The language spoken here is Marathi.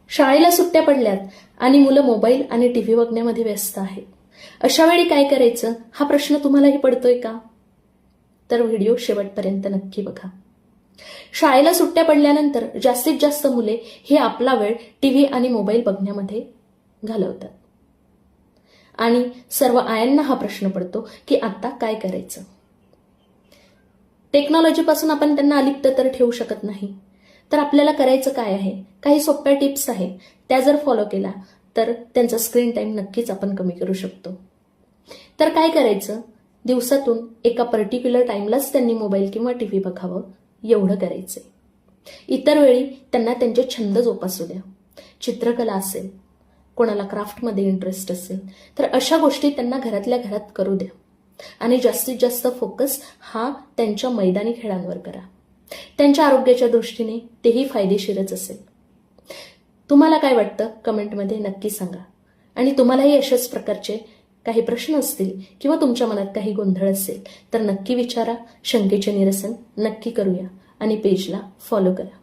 शाळेला सुट्ट्या पडल्यात आणि मुलं मोबाईल आणि टीव्ही बघण्यामध्ये व्यस्त आहेत. अशा वेळी काय करायचं हा प्रश्न तुम्हालाही पडतोय का? तर व्हिडिओ शेवटपर्यंत नक्की बघा. शाळेला सुट्ट्या पडल्यानंतर जास्तीत जास्त मुले ही आपला वेळ टीव्ही आणि मोबाईल बघण्यामध्ये घालवतात. आणि सर्व आयांना हा प्रश्न पडतो की आता काय करायचं? टेक्नॉलॉजीपासून आपण त्यांना अलिप्त तर ठेवू शकत नाही. तर आपल्याला करायचं काय आहे? काही सोप्या टिप्स आहेत. त्या जर फॉलो केला तर त्यांचा स्क्रीन टाइम नक्कीच आपण कमी करू शकतो. तर काय करायचं? दिवसातून एका पर्टिक्युलर टाइमलाच त्यांनी मोबाईल किंवा टीव्ही बघावं एवढं करायचंय. इतर वेळी त्यांना त्यांचे छंद जोपासू द्या. चित्रकला असेल, कोणाला क्राफ्टमध्ये इंटरेस्ट असेल तर अशा गोष्टी त्यांना घरातल्या घरात करू द्या. आणि जास्तीत जास्त फोकस हा त्यांच्या मैदानी खेळांवर करा. त्यांच्या आरोग्याच्या दृष्टीने तेही फायदेशीरच असेल. तुम्हाला काय वाटतं कमेंटमध्ये नक्की सांगा. आणि तुम्हालाही अशाच प्रकारचे काही प्रश्न असतील किंवा तुमच्या मनात काही गोंधळ असेल तर नक्की विचारा. शंकेचे निरसन नक्की करूया आणि पेजला फॉलो करा.